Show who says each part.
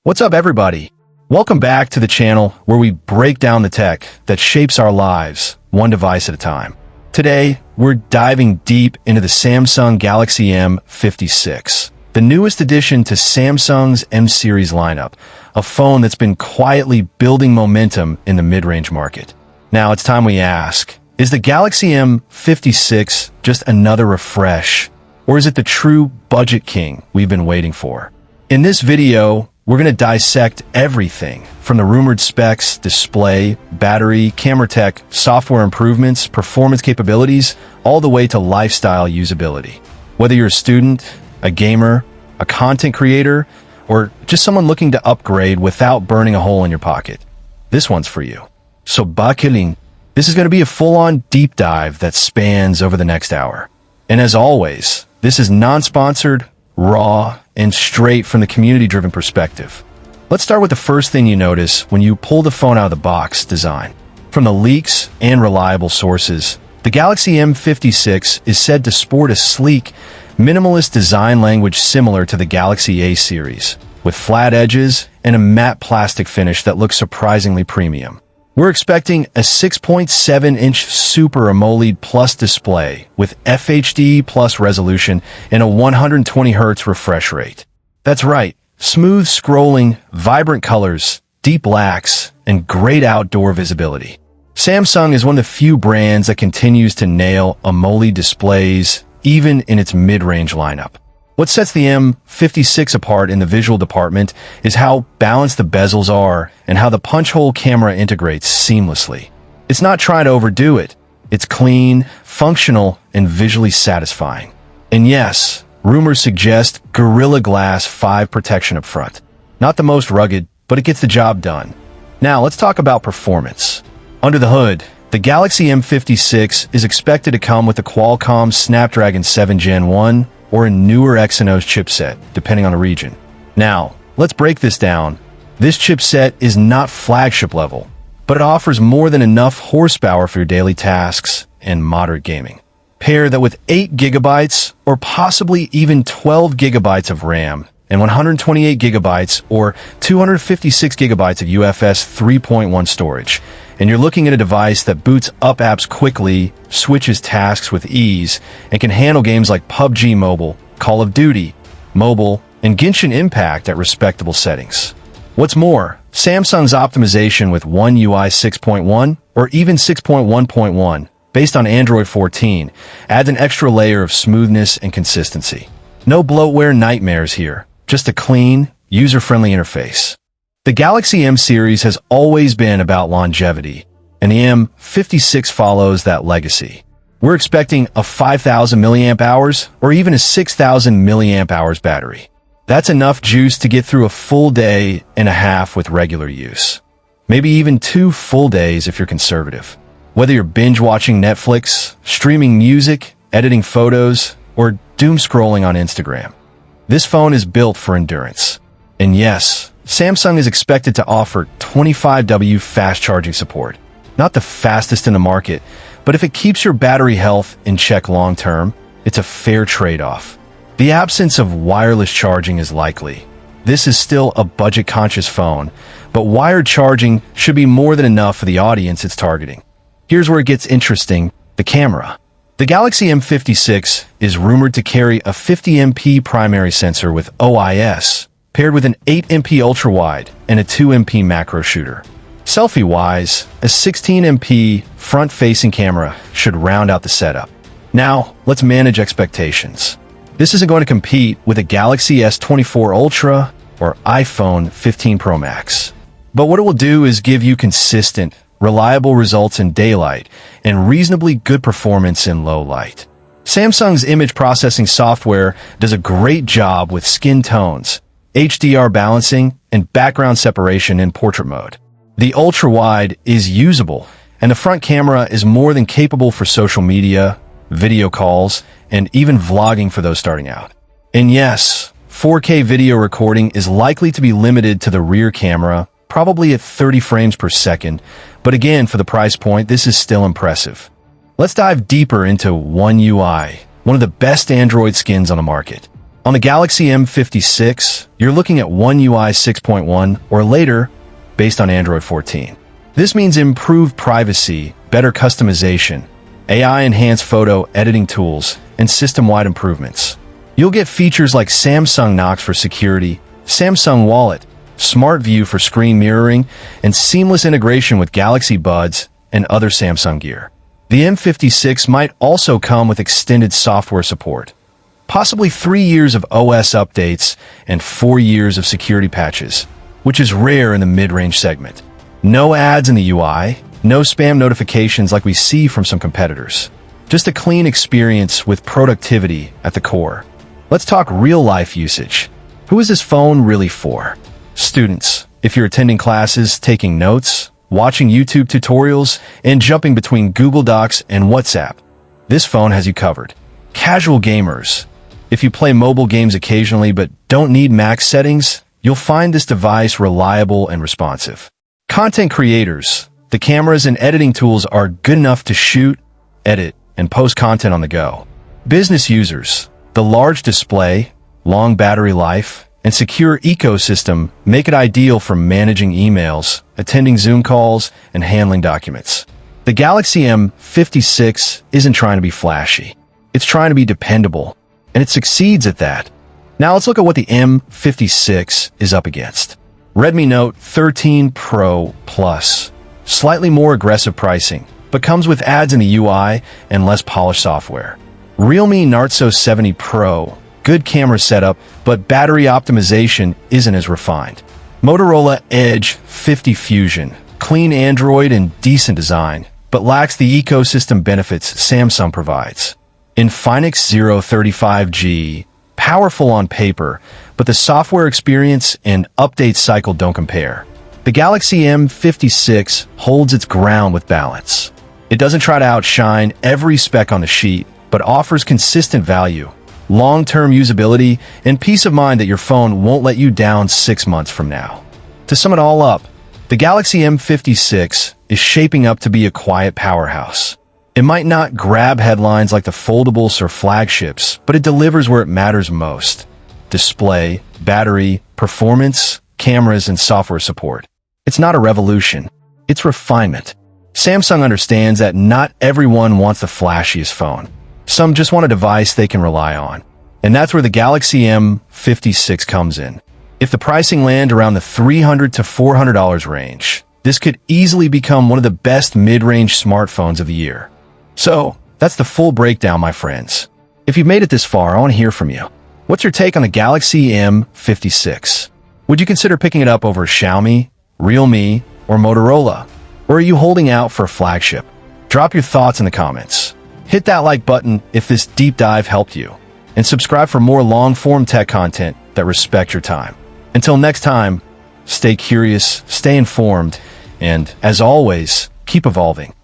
Speaker 1: What's up, everybody? Welcome back to the channel where we break down the tech that shapes our lives, one device at a time. Today, we're diving deep into the Samsung Galaxy M56, the newest addition to Samsung's M series lineup, a phone that's been quietly building momentum in the mid-range market. Now it's time we ask, is the Galaxy M56 just another refresh, or is it the true budget king we've been waiting for? In this video, we're going to dissect everything from the rumored specs, display, battery, camera tech, software improvements, performance capabilities, all the way to lifestyle usability. Whether you're a student, a gamer, a content creator, or just someone looking to upgrade without burning a hole in your pocket, this one's for you. So buckle in. This is going to be a full-on deep dive that spans over the next hour. And as always, this is non-sponsored, raw, and straight from the community-driven perspective. Let's start with the first thing you notice when you pull the phone out of the box: design. From the leaks and reliable sources, the Galaxy M56 is said to sport a sleek, minimalist design language similar to the Galaxy A series, with flat edges and a matte plastic finish that looks surprisingly premium. We're expecting a 6.7-inch Super AMOLED Plus display with FHD Plus resolution and a 120Hz refresh rate. That's right, smooth scrolling, vibrant colors, deep blacks, and great outdoor visibility. Samsung is one of the few brands that continues to nail AMOLED displays even in its mid-range lineup. What sets the M56 apart in the visual department is how balanced the bezels are and how the punch-hole camera integrates seamlessly. It's not trying to overdo it. It's clean, functional, and visually satisfying. And yes, rumors suggest Gorilla Glass 5 protection up front. Not the most rugged, but it gets the job done. Now let's talk about performance. Under the hood, the Galaxy M56 is expected to come with the Qualcomm Snapdragon 7 Gen 1 or a newer Exynos chipset, depending on the region. Now, let's break this down. This chipset is not flagship level, but it offers more than enough horsepower for your daily tasks and moderate gaming. Pair that with 8 gigabytes or possibly even 12 gigabytes of RAM and 128 gigabytes or 256 gigabytes of UFS 3.1 storage, and you're looking at a device that boots up apps quickly, switches tasks with ease, and can handle games like PUBG Mobile, Call of Duty Mobile, and Genshin Impact at respectable settings. What's more, Samsung's optimization with One UI 6.1 or even 6.1.1 based on Android 14 adds an extra layer of smoothness and consistency. No bloatware nightmares here, just a clean, user-friendly interface. The Galaxy M series has always been about longevity, and the M56 follows that legacy. We're expecting a 5,000 milliamp hours or even a 6,000 milliamp hours battery. That's enough juice to get through a full day and a half with regular use. Maybe even 2 full days if you're conservative. Whether you're binge-watching Netflix, streaming music, editing photos, or doom scrolling on Instagram, this phone is built for endurance. And yes, Samsung is expected to offer 25W fast charging support. Not the fastest in the market, but if it keeps your battery health in check long term, it's a fair trade-off. The absence of wireless charging is likely. This is still a budget-conscious phone, but wired charging should be more than enough for the audience it's targeting. Here's where it gets interesting: the camera. The Galaxy M56 is rumored to carry a 50MP primary sensor with OIS, paired with an 8MP ultra-wide and a 2MP macro shooter. Selfie-wise, a 16MP front-facing camera should round out the setup. Now, let's manage expectations. This isn't going to compete with a Galaxy S24 Ultra or iPhone 15 Pro Max. But what it will do is give you consistent, reliable results in daylight and reasonably good performance in low light. Samsung's image processing software does a great job with skin tones, HDR balancing, and background separation in portrait mode. The ultra-wide is usable, and the front camera is more than capable for social media, video calls, and even vlogging for those starting out. And yes, 4K video recording is likely to be limited to the rear camera, probably at 30 frames per second, but again, for the price point, this is still impressive. Let's dive deeper into One UI, one of the best Android skins on the market. On the Galaxy M56, you're looking at One UI 6.1 or later, based on Android 14. This means improved privacy, better customization, AI-enhanced photo editing tools, and system-wide improvements. You'll get features like Samsung Knox for security, Samsung Wallet, Smart View for screen mirroring, and seamless integration with Galaxy Buds and other Samsung gear. The M56 might also come with extended software support, possibly 3 years of OS updates and 4 years of security patches, which is rare in the mid-range segment. No ads in the UI, no spam notifications like we see from some competitors. Just a clean experience with productivity at the core. Let's talk real-life usage. Who is this phone really for? Students, if you're attending classes, taking notes, watching YouTube tutorials, and jumping between Google Docs and WhatsApp, this phone has you covered. Casual gamers, if you play mobile games occasionally but don't need max settings, you'll find this device reliable and responsive. Content creators, the cameras and editing tools are good enough to shoot, edit, and post content on the go. Business users, the large display, long battery life, and secure ecosystem make it ideal for managing emails, attending Zoom calls, and handling documents. The Galaxy M56 isn't trying to be flashy. It's trying to be dependable, and it succeeds at that. Now let's look at what the M56 is up against. Redmi Note 13 Pro Plus. Slightly more aggressive pricing, but comes with ads in the UI and less polished software. Realme Narzo 70 Pro. Good camera setup, but battery optimization isn't as refined. Motorola Edge 50 Fusion. Clean Android and decent design, but lacks the ecosystem benefits Samsung provides. Infinix 035G. Powerful on paper, but the software experience and update cycle don't compare. The Galaxy M56 holds its ground with balance. It doesn't try to outshine every spec on the sheet, but offers consistent value, long-term usability, and peace of mind that your phone won't let you down 6 months from now. To sum it all up, the Galaxy M56 is shaping up to be a quiet powerhouse. It might not grab headlines like the foldables or flagships, but it delivers where it matters most. Display, battery, performance, cameras, and software support. It's not a revolution. It's refinement. Samsung understands that not everyone wants the flashiest phone. Some just want a device they can rely on. And that's where the Galaxy M56 comes in. If the pricing lands around the $300 to $400 range, this could easily become one of the best mid-range smartphones of the year. So, that's the full breakdown, my friends. If you've made it this far, I want to hear from you. What's your take on the Galaxy M56? Would you consider picking it up over Xiaomi, Realme, or Motorola? Or are you holding out for a flagship? Drop your thoughts in the comments. Hit that like button if this deep dive helped you. And subscribe for more long-form tech content that respect your time. Until next time, stay curious, stay informed, and as always, keep evolving.